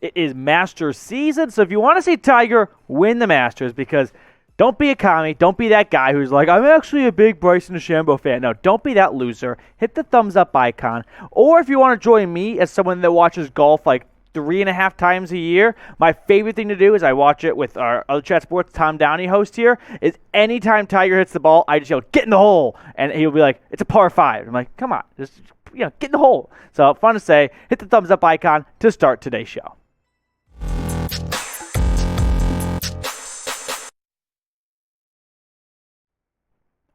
It is Masters season, so if you want to see Tiger win the Masters, because don't be a commie, don't be that guy who's like, I'm actually a big Bryson DeChambeau fan. No, don't be that loser. Hit the thumbs up icon. Or if you want to join me as someone that watches golf like 3.5 times a year, my favorite thing to do is I watch it with our other Chat Sports, Tom Downey host here, is anytime Tiger hits the ball, I just yell, get in the hole. And he'll be like, it's a par 5. I'm like, come on, just get in the hole. So fun to say. Hit the thumbs up icon to start today's show.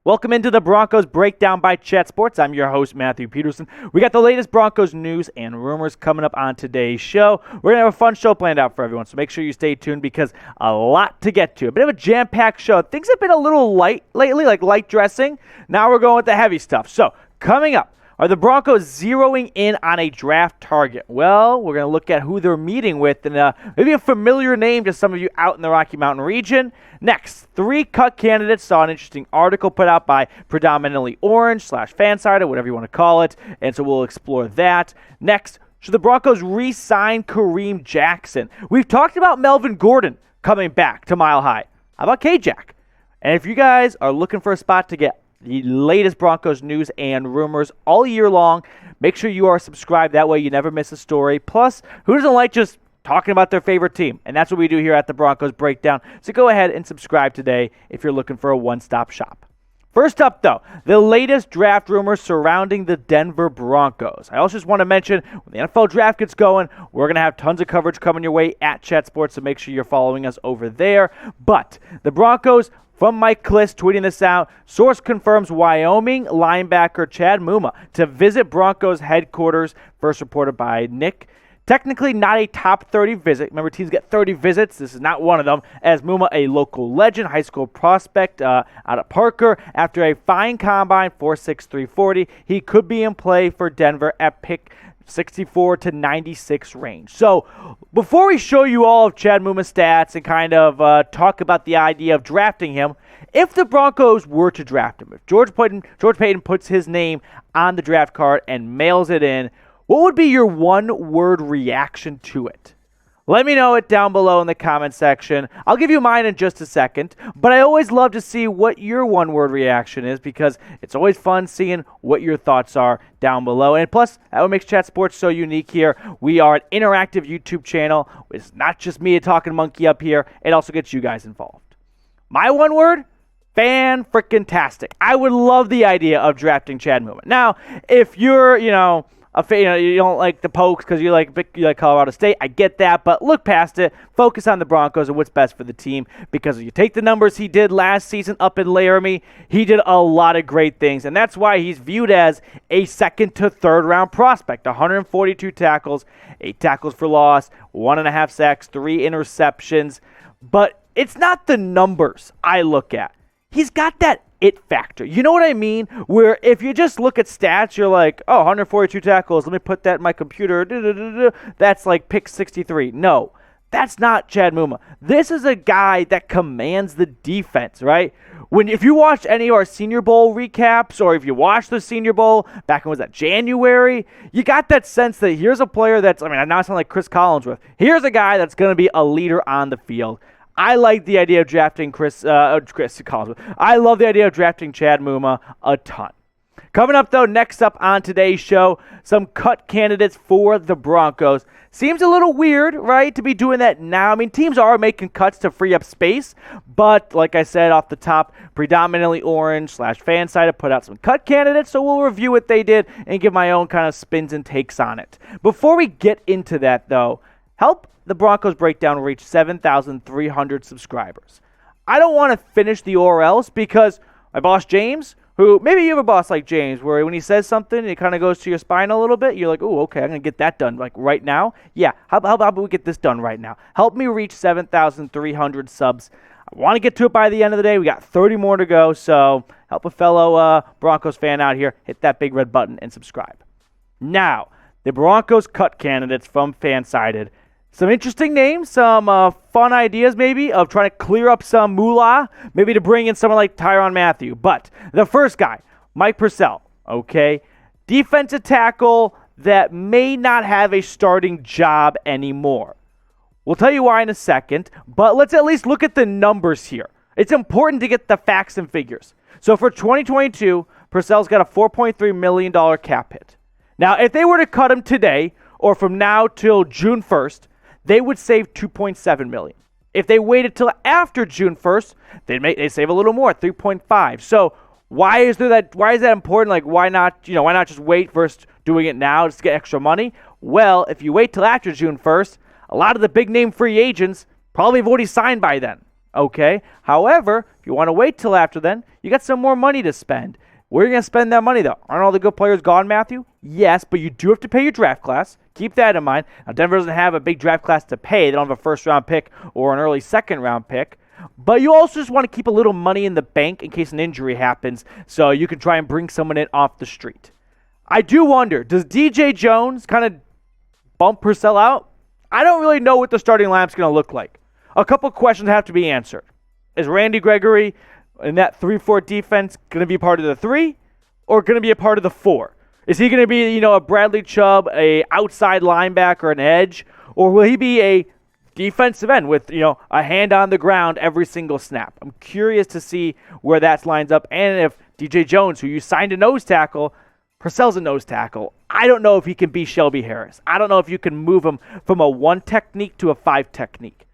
Welcome into the Broncos Breakdown by Chat Sports. I'm your host, Matthew Peterson. We got the latest Broncos news and rumors coming up on today's show. We're going to have a fun show planned out for everyone, so make sure you stay tuned because a lot to get to. A bit of a jam-packed show. Things have been a little light lately, like light dressing. Now we're going with the heavy stuff. So, coming up, are the Broncos zeroing in on a draft target? Well, we're going to look at who they're meeting with and maybe a familiar name to some of you out in the Rocky Mountain region. Next, 3 cut candidates. Saw an interesting article put out by Predominantly Orange /Fansided, whatever you want to call it, and so we'll explore that. Next, should the Broncos re-sign Kareem Jackson? We've talked about Melvin Gordon coming back to Mile High. How about K-Jack? And if you guys are looking for a spot to get the latest Broncos news and rumors all year long, make sure you are subscribed. That way you never miss a story. Plus, who doesn't like just talking about their favorite team? And that's what we do here at the Broncos Breakdown. So go ahead and subscribe today if you're looking for a one-stop shop. First up, though, the latest draft rumors surrounding the Denver Broncos. I also just want to mention, when the NFL draft gets going, we're going to have tons of coverage coming your way at Chat Sports, so make sure you're following us over there. But the Broncos, from Mike Kliss tweeting this out, source confirms Wyoming linebacker Chad Muma to visit Broncos headquarters, first reported by Nick. Technically not a top 30 visit. Remember, teams get 30 visits. This is not one of them. As Muma, a local legend, high school prospect out of Parker, after a fine combine, 4.6, 340, he could be in play for Denver at pick 64 to 96 range. So before we show you all of Chad Muma's stats and kind of talk about the idea of drafting him, if the Broncos were to draft him, if George Paton puts his name on the draft card and mails it in, what would be your one-word reaction to it? Let me know it down below in the comment section. I'll give you mine in just a second, but I always love to see what your one-word reaction is because it's always fun seeing what your thoughts are down below. And plus, that what makes Chat Sports so unique here. We are an interactive YouTube channel. It's not just me, a talking monkey up here. It also gets you guys involved. My one word? Fan-frickin-tastic. I would love the idea of drafting Chad Muma. Now, if you're, you don't like the Pokes because you like Colorado State. I get that, but look past it. Focus on the Broncos and what's best for the team because if you take the numbers he did last season up in Laramie, he did a lot of great things, and that's why he's viewed as a second to third round prospect. 142 tackles, 8 tackles for loss, 1.5 sacks, 3 interceptions, but it's not the numbers I look at. He's got that it factor. You know what I mean? Where if you just look at stats, you're like, oh, 142 tackles, let me put that in my computer. That's like pick 63. No, that's not Chad Muma. This is a guy that commands the defense, right? If you watch any of our Senior Bowl recaps, or if you watch the Senior Bowl back in, was that January, you got that sense that here's a player that's, I now sound like Chris Collinsworth. Here's a guy that's going to be a leader on the field. I like the idea of drafting Chris Collinsworth. I love the idea of drafting Chad Muma a ton. Coming up, though, next up on today's show, some cut candidates for the Broncos. Seems a little weird, right, to be doing that now. Teams are making cuts to free up space, but like I said off the top, Predominantly Orange /Fansided put out some cut candidates, so we'll review what they did and give my own kind of spins and takes on it. Before we get into that, though, help the Broncos Breakdown reach 7,300 subscribers. I don't want to finish the URLs because my boss James, who maybe you have a boss like James, where when he says something, it kind of goes to your spine a little bit. You're like, oh, okay, I'm going to get that done like right now. Yeah, how about we get this done right now? Help me reach 7,300 subs. I want to get to it by the end of the day. We got 30 more to go, so help a fellow Broncos fan out here. Hit that big red button and subscribe. Now, the Broncos cut candidates from Fansided. Some interesting names, some fun ideas maybe of trying to clear up some moolah, maybe to bring in someone like Tyrann Mathieu. But the first guy, Mike Purcell, okay? Defensive tackle that may not have a starting job anymore. We'll tell you why in a second, but let's at least look at the numbers here. It's important to get the facts and figures. So for 2022, Purcell's got a $4.3 million cap hit. Now, if they were to cut him today or from now till June 1st, they would save $2.7 million. If they waited till after June 1st, they save a little more, $3.5. So why is that important? Like, why not just wait versus doing it now just to get extra money? Well, if you wait till after June 1st, a lot of the big name free agents probably have already signed by then. Okay. However, if you want to wait till after then, you got some more money to spend. Where are you going to spend that money, though? Aren't all the good players gone, Matthew? Yes, but you do have to pay your draft class. Keep that in mind. Now, Denver doesn't have a big draft class to pay. They don't have a first-round pick or an early second-round pick. But you also just want to keep a little money in the bank in case an injury happens, so you can try and bring someone in off the street. I do wonder, does DJ Jones kind of bump Purcell out? I don't really know what the starting lineup's going to look like. A couple questions have to be answered. Is Randy Gregory in that 3-4 defense going to be part of the 3 or going to be a part of the 4? Is he going to be, a Bradley Chubb, a outside linebacker, an edge, or will he be a defensive end with, a hand on the ground every single snap? I'm curious to see where that lines up, and if DJ Jones, who you signed a nose tackle, Purcell's a nose tackle. I don't know if he can be Shelby Harris. I don't know if you can move him from a 1 technique to a 5 technique.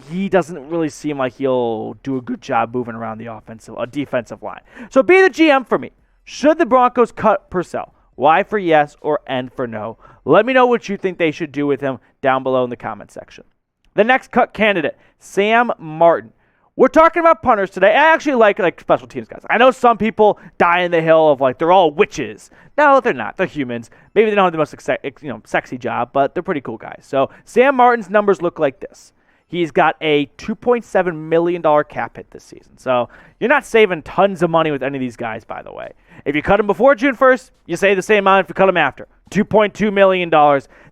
He doesn't really seem like he'll do a good job moving around the defensive line. So be the GM for me. Should the Broncos cut Purcell? Y for yes or N for no? Let me know what you think they should do with him down below in the comment section. The next cut candidate, Sam Martin. We're talking about punters today. I actually like special teams guys. I know some people die in the hill of they're all witches. No, they're not. They're humans. Maybe they don't have the most sexy job, but they're pretty cool guys. So Sam Martin's numbers look like this. He's got a $2.7 million cap hit this season. So you're not saving tons of money with any of these guys, by the way. If you cut him before June 1st, you save the same amount if you cut him after. $2.2 million.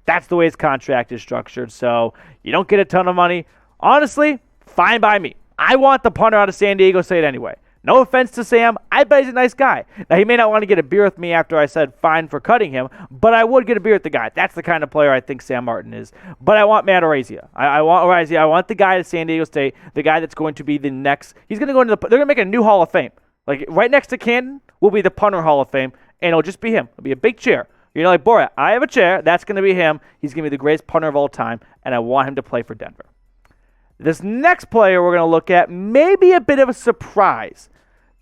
That's the way his contract is structured. So you don't get a ton of money. Honestly, fine by me. I want the punter out of San Diego State anyway. No offense to Sam. I bet he's a nice guy. Now, he may not want to get a beer with me after I said fine for cutting him, but I would get a beer with the guy. That's the kind of player I think Sam Martin is. But I want Matt Orazia. I want Orazia. I want the guy at San Diego State, the guy that's going to be the next. He's going to go into they're going to make a new Hall of Fame. Like right next to Canton will be the punter Hall of Fame, and it'll just be him. It'll be a big chair. Like Borat, I have a chair. That's going to be him. He's going to be the greatest punter of all time, and I want him to play for Denver. This next player we're going to look at may be a bit of a surprise.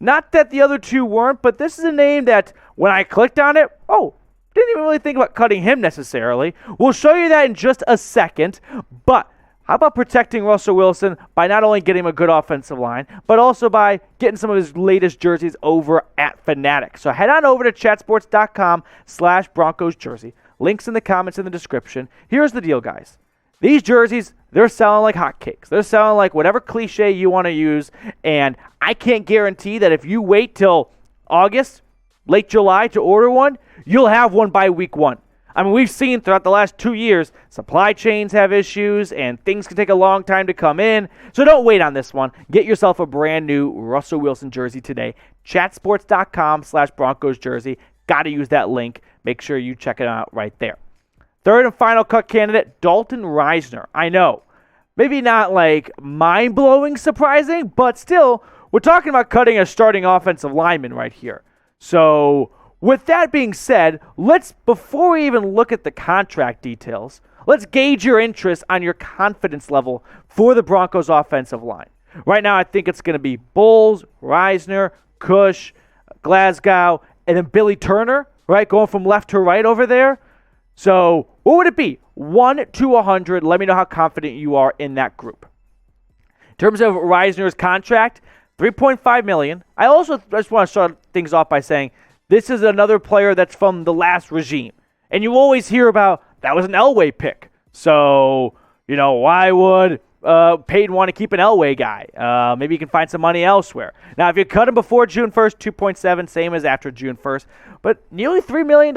Not that the other two weren't, but this is a name that when I clicked on it, didn't even really think about cutting him necessarily. We'll show you that in just a second, but how about protecting Russell Wilson by not only getting him a good offensive line, but also by getting some of his latest jerseys over at Fanatic. So head on over to chatsports.com/Broncos jersey. Links in the comments in the description. Here's the deal, guys. These jerseys, they're selling like hotcakes. They're selling like whatever cliche you want to use, and I can't guarantee that if you wait till August, late July to order one, you'll have one by week 1. I mean, we've seen throughout the last 2 years, supply chains have issues, and things can take a long time to come in. So don't wait on this one. Get yourself a brand new Russell Wilson jersey today. Chatsports.com/Broncos jersey. Got to use that link. Make sure you check it out right there. Third and final cut candidate, Dalton Risner. I know, maybe not like mind-blowing surprising, but still, we're talking about cutting a starting offensive lineman right here. So with that being said, before we even look at the contract details, let's gauge your interest on your confidence level for the Broncos offensive line. Right now, I think it's going to be Bowles, Risner, Cush, Glasgow, and then Billy Turner, right, going from left to right over there. So what would it be? 1 to 100. Let me know how confident you are in that group. In terms of Risner's contract, $3.5 million. I just want to start things off by saying this is another player that's from the last regime. And you always hear about that was an Elway pick. So, why would Payton want to keep an Elway guy? Maybe you can find some money elsewhere. Now, if you cut him before June 1st, 2.7, same as after June 1st. But nearly $3 million?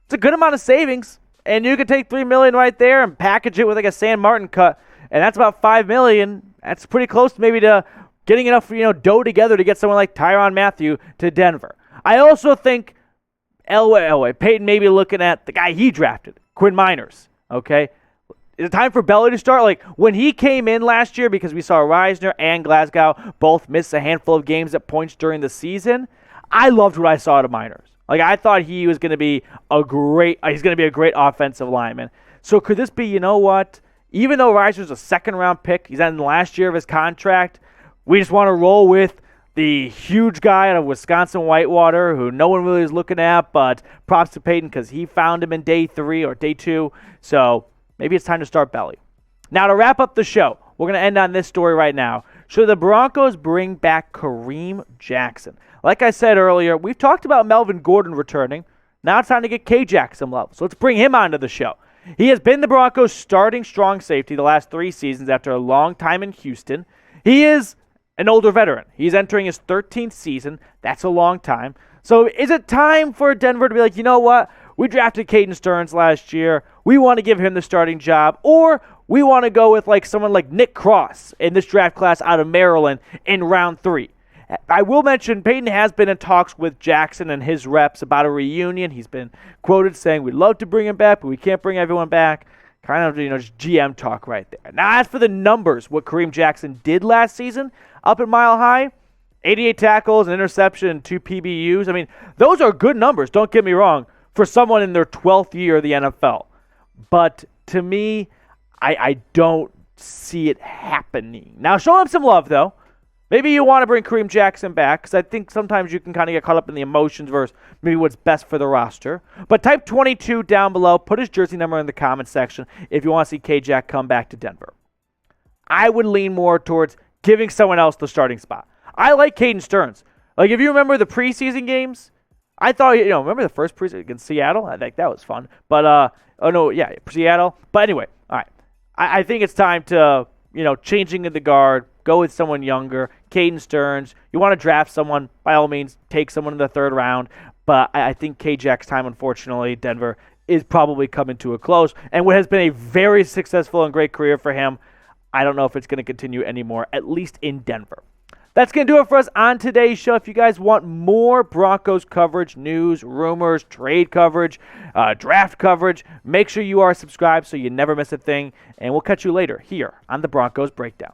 It's a good amount of savings, and you could take $3 million right there and package it with like a Sam Martin cut, and that's about $5 million. That's pretty close maybe to getting enough dough together to get someone like Tyrann Mathieu to Denver. I also think Peyton may be looking at the guy he drafted, Quinn Miners. Okay, Is it time for Belly to start? Like, when he came in last year, because we saw Risner and Glasgow both miss a handful of games at points during the season, I loved what I saw at Miners. Like, I thought he was going to be a great offensive lineman. So could this be, you know what? Even though Risner's a second-round pick, he's in the last year of his contract, we just want to roll with the huge guy out of Wisconsin Whitewater who no one really is looking at, but props to Peyton because he found him in day 3 or day 2. So maybe it's time to start Belly. Now, to wrap up the show, we're going to end on this story right now. Should the Broncos bring back Kareem Jackson? Like I said earlier, we've talked about Melvin Gordon returning. Now it's time to get K. Jackson love. So let's bring him onto the show. He has been the Broncos' starting strong safety the last 3 seasons after a long time in Houston. He is an older veteran. He's entering his 13th season. That's a long time. So is it time for Denver to be like, you know what? We drafted Caden Stearns last year. We want to give him the starting job. Or we want to go with like someone like Nick Cross in this draft class out of Maryland in round 3. I will mention Peyton has been in talks with Jackson and his reps about a reunion. He's been quoted saying, we'd love to bring him back, but we can't bring everyone back. Kind of, just GM talk right there. Now, as for the numbers, what Kareem Jackson did last season up at Mile High, 88 tackles, an interception, and 2 PBUs. I mean, those are good numbers, don't get me wrong, for someone in their 12th year of the NFL. But to me, I don't see it happening. Now, show him some love, though. Maybe you want to bring Kareem Jackson back because I think sometimes you can kind of get caught up in the emotions versus maybe what's best for the roster. But type 22 down below. Put his jersey number in the comment section if you want to see K-Jack come back to Denver. I would lean more towards giving someone else the starting spot. I like Caden Stearns. Like, if you remember the preseason games, I thought, remember the first preseason against Seattle? I think that was fun. But, Seattle. But anyway, all right. I think it's time to, changing in the guard. Go with someone younger, Caden Stearns. You want to draft someone, by all means, take someone in the 3rd round. But I think K-Jack's time, unfortunately, Denver, is probably coming to a close. And what has been a very successful and great career for him, I don't know if it's going to continue anymore, at least in Denver. That's going to do it for us on today's show. If you guys want more Broncos coverage, news, rumors, trade coverage, draft coverage, make sure you are subscribed so you never miss a thing. And we'll catch you later here on the Broncos Breakdown.